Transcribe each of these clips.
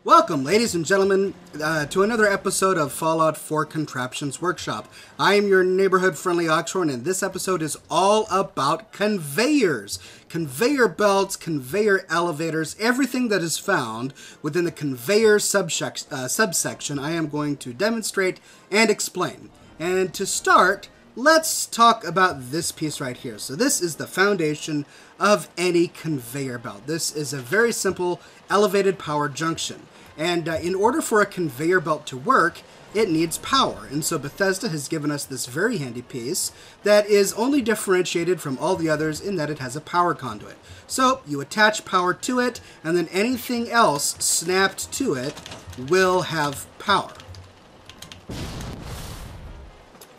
Welcome, ladies and gentlemen, to another episode of Fallout 4 Contraptions Workshop. I am your neighborhood-friendly Oxhorn, and this episode is all about conveyors. Conveyor belts, conveyor elevators, everything that is found within the conveyor subsection I am going to demonstrate and explain. And to start, let's talk about this piece right here. So this is the foundation of any conveyor belt. This is a very simple elevated power junction. And in order for a conveyor belt to work, it needs power. And so Bethesda has given us this very handy piece that is only differentiated from all the others in that it has a power conduit. So you attach power to it, and then anything else snapped to it will have power.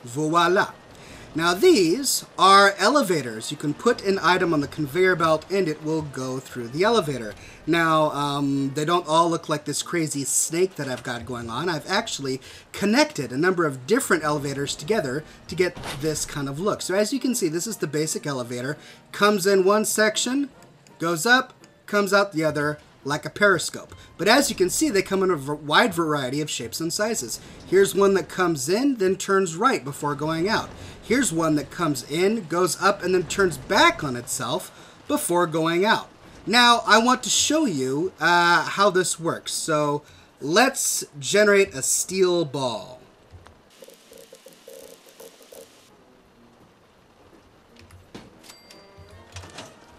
Voila. Now these are elevators. You can put an item on the conveyor belt and it will go through the elevator. Now, they don't all look like this crazy snake that I've got going on. I've actually connected a number of different elevators together to get this kind of look. So as you can see, this is the basic elevator. Comes in one section, goes up, comes out the other, like a periscope. But as you can see, they come in a wide variety of shapes and sizes. Here's one that comes in, then turns right before going out. Here's one that comes in, goes up, and then turns back on itself before going out. Now, I want to show you how this works. So, let's generate a steel ball.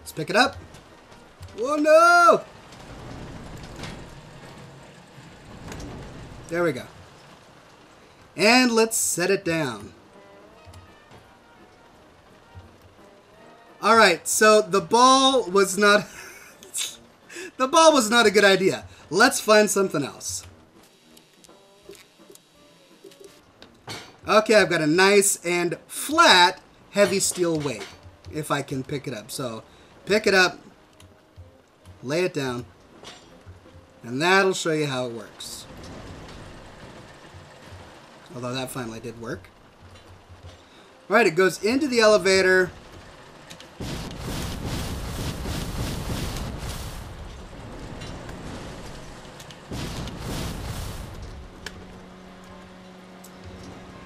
Let's pick it up. Oh no! There we go. And let's set it down. Alright, so the ball was not the ball was not a good idea. Let's find something else. Okay, I've got a nice and flat heavy steel weight, if I can pick it up. So, pick it up, lay it down, and that'll show you how it works. Although that finally did work. Alright, it goes into the elevator.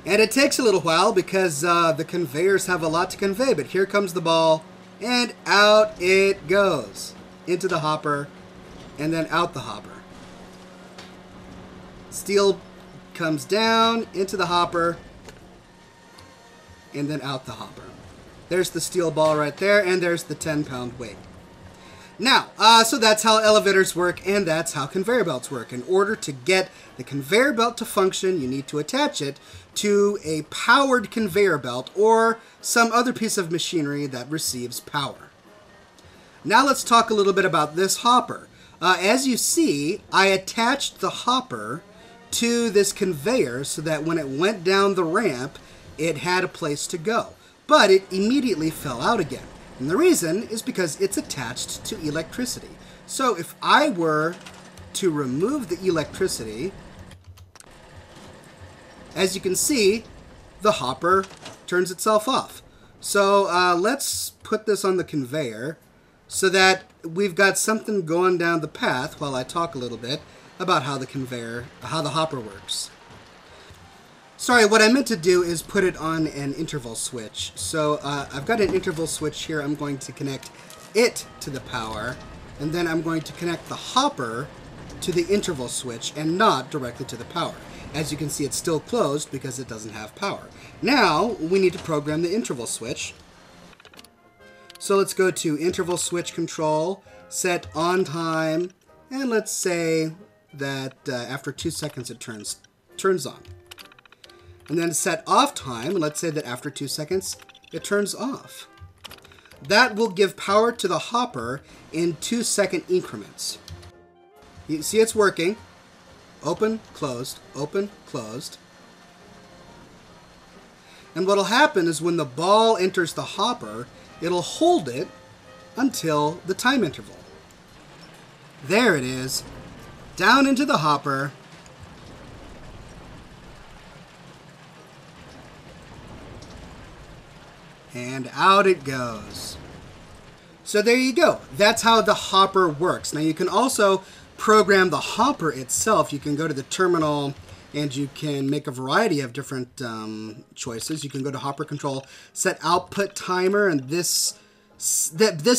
And it takes a little while because the conveyors have a lot to convey. But here comes the ball, and out it goes. Into the hopper, and then out the hopper. Steel comes down into the hopper, and then out the hopper. There's the steel ball right there, and there's the 10-pound weight. Now, so that's how elevators work, and that's how conveyor belts work. In order to get the conveyor belt to function, you need to attach it to a powered conveyor belt or some other piece of machinery that receives power. Now let's talk a little bit about this hopper. As you see, I attached the hopper to this conveyor so that when it went down the ramp, it had a place to go. But it immediately fell out again. And the reason is because it's attached to electricity. So if I were to remove the electricity, as you can see, the hopper turns itself off. So let's put this on the conveyor so that we've got something going down the path while I talk a little bit about how the hopper works. Sorry, what I meant to do is put it on an interval switch. So I've got an interval switch here. I'm going to connect it to the power, and then I'm going to connect the hopper to the interval switch and not directly to the power. As you can see, it's still closed because it doesn't have power. Now, we need to program the interval switch. So let's go to interval switch control, set on time, and let's say that after 2 seconds it turns on. And then set off time, and let's say that after 2 seconds, it turns off. That will give power to the hopper in 2-second increments. You see it's working. Open, closed, open, closed. And what'll happen is when the ball enters the hopper, it'll hold it until the time interval. There it is. Down into the hopper. And out it goes. So there you go. That's how the hopper works. Now you can also program the hopper itself, you can go to the terminal and you can make a variety of different choices. You can go to hopper control, set output timer, and this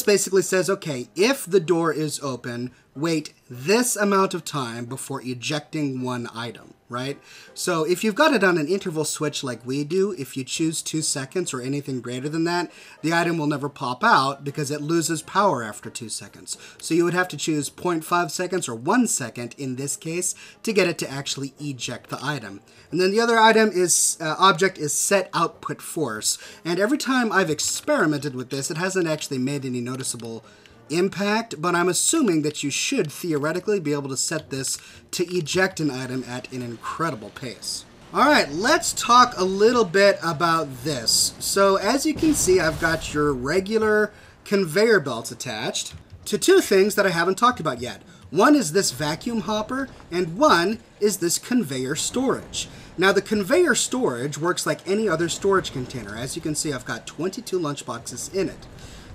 basically says, okay, if the door is open, wait this amount of time before ejecting one item, right? So if you've got it on an interval switch like we do, if you choose 2 seconds or anything greater than that, the item will never pop out because it loses power after 2 seconds. So you would have to choose 0.5 seconds or 1 second in this case to get it to actually eject the item. And then the other item is object is set output force. And every time I've experimented with this, it hasn't actually made any noticeable impact, but I'm assuming that you should theoretically be able to set this to eject an item at an incredible pace. Alright, let's talk a little bit about this. So as you can see, I've got your regular conveyor belts attached to 2 things that I haven't talked about yet. One is this vacuum hopper, and one is this conveyor storage. Now the conveyor storage works like any other storage container. As you can see, I've got 22 lunchboxes in it.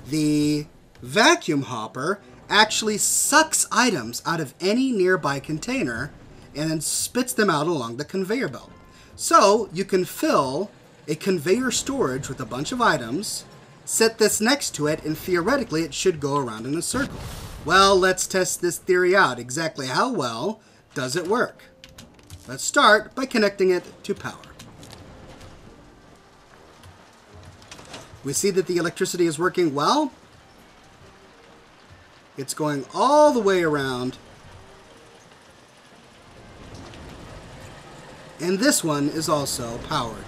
The vacuum hopper actually sucks items out of any nearby container and then spits them out along the conveyor belt. So you can fill a conveyor storage with a bunch of items, set this next to it, and theoretically it should go around in a circle. Well, let's test this theory out. Exactly how well does it work? Let's start by connecting it to power. We see that the electricity is working well. It's going all the way around. And this one is also powered.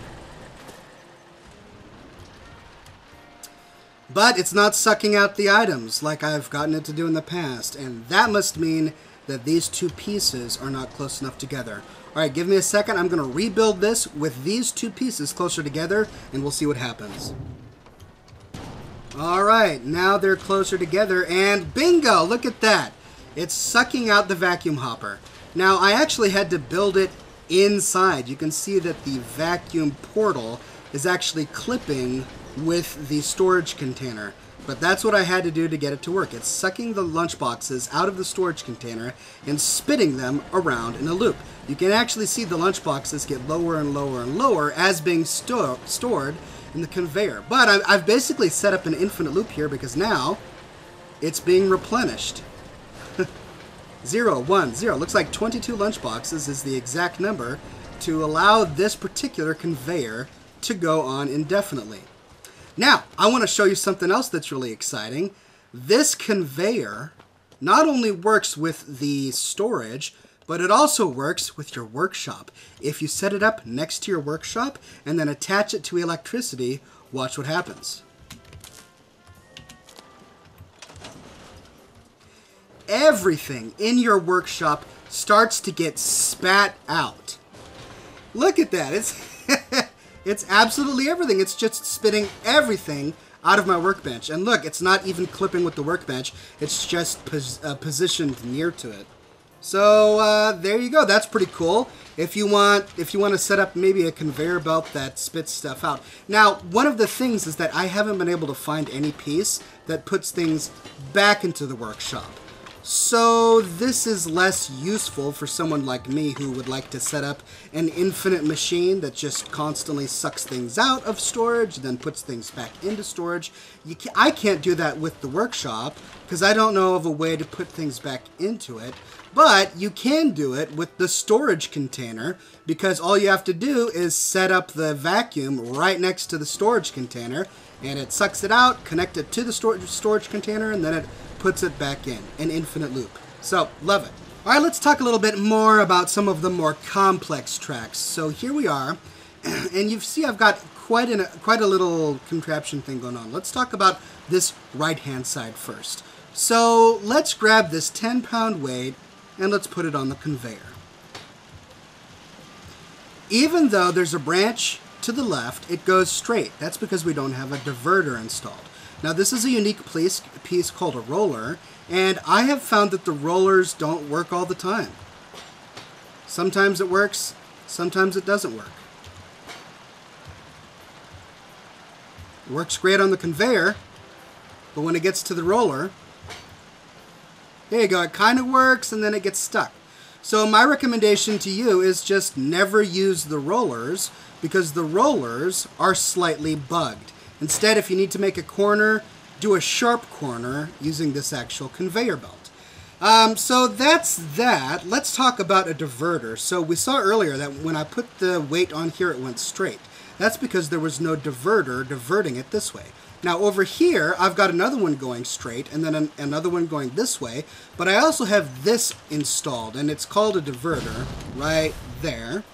But it's not sucking out the items like I've gotten it to do in the past. And that must mean that these 2 pieces are not close enough together. Alright, give me a second. I'm going to rebuild this with these 2 pieces closer together, and we'll see what happens. Alright, now they're closer together, and bingo! Look at that! It's sucking out the vacuum hopper. Now, I actually had to build it inside. You can see that the vacuum portal is actually clipping with the storage container. But that's what I had to do to get it to work. It's sucking the lunchboxes out of the storage container and spitting them around in a loop. You can actually see the lunchboxes get lower and lower and lower as being stored in the conveyor. But I've basically set up an infinite loop here because now it's being replenished. 0, 1, 0. Looks like 22 lunchboxes is the exact number to allow this particular conveyor to go on indefinitely. Now, I want to show you something else that's really exciting. This conveyor not only works with the storage, but it also works with your workshop. If you set it up next to your workshop and then attach it to electricity, watch what happens. Everything in your workshop starts to get spat out. Look at that. It's absolutely everything. It's just spitting everything out of my workbench. And look, it's not even clipping with the workbench. It's just positioned near to it. So there you go. That's pretty cool. If you want to set up maybe a conveyor belt that spits stuff out. Now, one of the things is that I haven't been able to find any piece that puts things back into the workshop. So this is less useful for someone like me who would like to set up an infinite machine that just constantly sucks things out of storage, then puts things back into storage. I can't do that with the workshop because I don't know of a way to put things back into it. But you can do it with the storage container because all you have to do is set up the vacuum right next to the storage container and it sucks it out, connect it to the storage container, and then it puts it back in, an infinite loop. So, love it. All right, let's talk a little bit more about some of the more complex tracks. So here we are, and you see I've got quite a little contraption thing going on. Let's talk about this right-hand side first. So let's grab this 10-pound weight and let's put it on the conveyor. Even though there's a branch to the left, it goes straight. That's because we don't have a diverter installed. Now this is a unique piece called a roller, and I have found that the rollers don't work all the time. Sometimes it works, sometimes it doesn't work. It works great on the conveyor, but when it gets to the roller, There you go. It kind of works, and then it gets stuck. So my recommendation to you is just never use the rollers, because the rollers are slightly bugged. Instead, if you need to make a corner, do a sharp corner using this actual conveyor belt. So that's that. Let's talk about a diverter. So we saw earlier that when I put the weight on here, it went straight. That's because there was no diverter diverting it this way. Now over here, I've got another one going straight and then another one going this way, but I also have this installed, and it's called a diverter right there.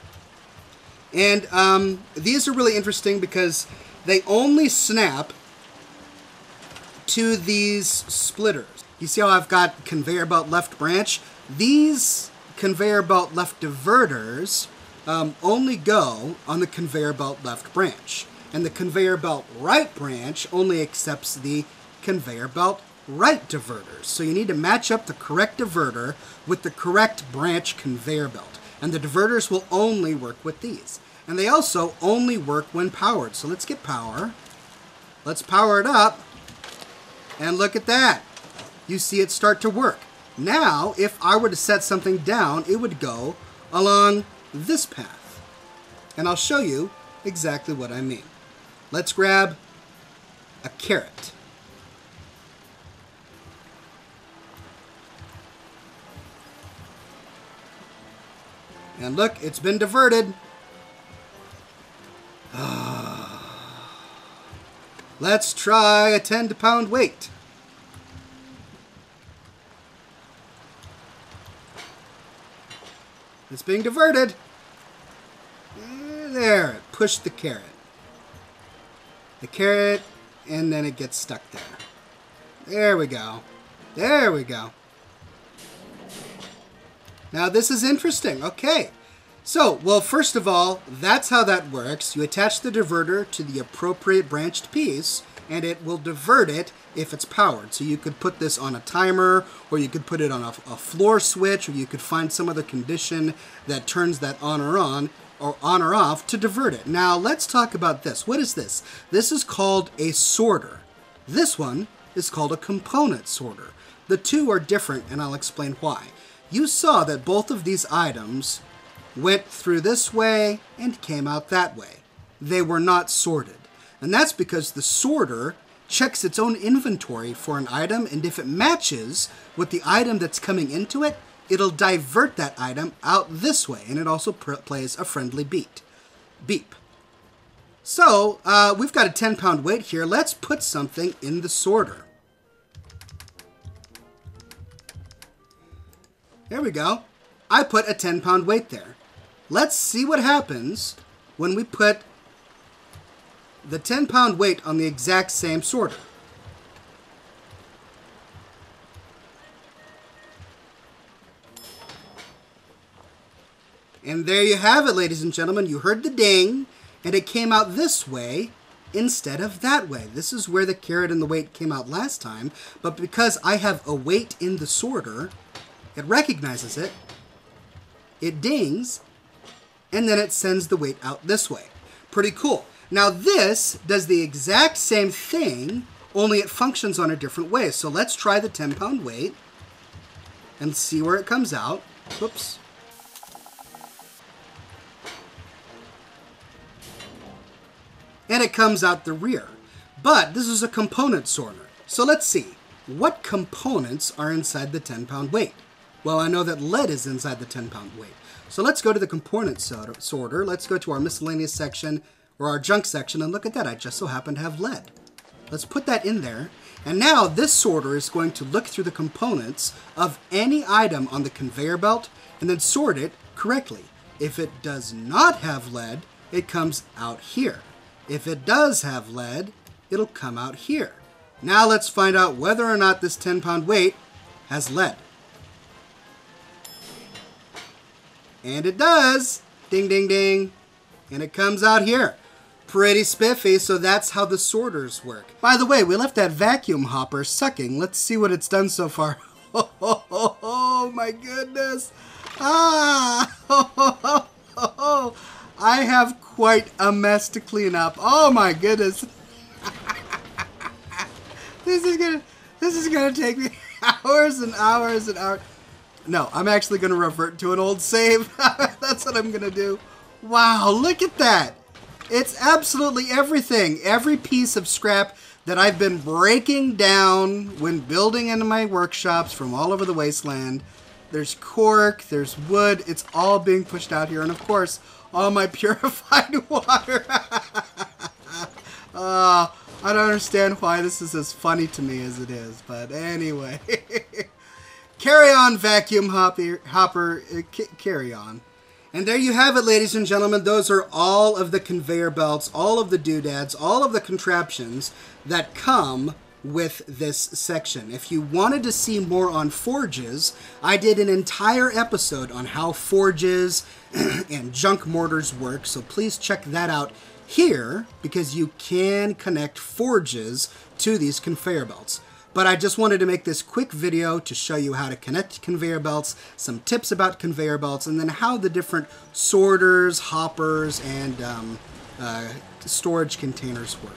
And these are really interesting because they only snap to these splitters. You see how I've got conveyor belt left branch? These conveyor belt left diverters only go on the conveyor belt left branch. And the conveyor belt right branch only accepts the conveyor belt right diverters. So you need to match up the correct diverter with the correct branch conveyor belt. And the diverters will only work with these. And they also only work when powered. So let's get power. Let's power it up. And look at that. You see it start to work. Now, if I were to set something down, it would go along this path. And I'll show you exactly what I mean. Let's grab a carrot. And look, it's been diverted. Let's try a 10-pound weight. It's being diverted. There, it pushed the carrot. The carrot, and then it gets stuck there. There we go. There we go. Now this is interesting. Okay. So, well, first of all, that's how that works. You attach the diverter to the appropriate branched piece, and it will divert it if it's powered. So you could put this on a timer, or you could put it on a floor switch, or you could find some other condition that turns that on or off to divert it. Now, let's talk about this. What is this? This is called a sorter. This one is called a component sorter. The two are different, and I'll explain why. You saw that both of these items went through this way and came out that way. They were not sorted. And that's because the sorter checks its own inventory for an item, and if it matches with the item that's coming into it, it'll divert that item out this way, and it also plays a friendly beep. So, we've got a 10-pound weight here. Let's put something in the sorter. There we go. I put a 10-pound weight there. Let's see what happens when we put the 10-pound weight on the exact same sorter. And there you have it, ladies and gentlemen. You heard the ding, and it came out this way instead of that way. This is where the carrot and the weight came out last time, but because I have a weight in the sorter, it recognizes it, it dings, and then it sends the weight out this way. Pretty cool. Now this does the exact same thing, only it functions on a different way. So let's try the 10-pound weight and see where it comes out. Whoops. And it comes out the rear. But this is a component sorter. So let's see. What components are inside the 10-pound weight? Well, I know that lead is inside the 10-pound weight. So let's go to the component sorter. Let's go to our miscellaneous section, or our junk section, and look at that. I just so happen to have lead. Let's put that in there. And now this sorter is going to look through the components of any item on the conveyor belt and then sort it correctly. If it does not have lead, it comes out here. If it does have lead, it'll come out here. Now let's find out whether or not this 10-pound weight has lead. And it does. Ding, ding, ding. And it comes out here. Pretty spiffy, so that's how the sorters work. By the way, we left that vacuum hopper sucking. Let's see what it's done so far. Oh my goodness. I have quite a mess to clean up. Oh my goodness. This is gonna take me hours and hours and hours. No, I'm actually going to revert to an old save. That's what I'm going to do. Wow, look at that. It's absolutely everything. Every piece of scrap that I've been breaking down when building into my workshops from all over the wasteland. There's cork, there's wood. It's all being pushed out here. And of course, all my purified water. I don't understand why this is as funny to me as it is. But anyway. Carry on, vacuum hopper. Carry on. And there you have it, ladies and gentlemen. Those are all of the conveyor belts, all of the doodads, all of the contraptions that come with this section. If you wanted to see more on forges, I did an entire episode on how forges and junk mortars work, so please check that out here, because you can connect forges to these conveyor belts. But I just wanted to make this quick video to show you how to connect conveyor belts, some tips about conveyor belts, and then how the different sorters, hoppers, and storage containers work.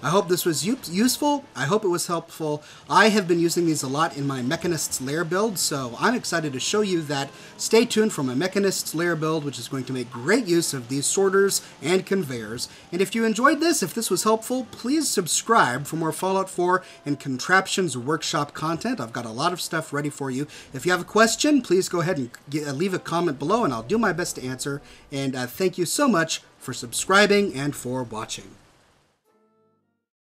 I hope this was useful. I hope it was helpful. I have been using these a lot in my Mechanist's Lair build, so I'm excited to show you that. Stay tuned for my Mechanist's Lair build, which is going to make great use of these sorters and conveyors. And if you enjoyed this, if this was helpful, please subscribe for more Fallout 4 and Contraptions workshop content. I've got a lot of stuff ready for you. If you have a question, please go ahead and leave a comment below, and I'll do my best to answer. And thank you so much for subscribing and for watching.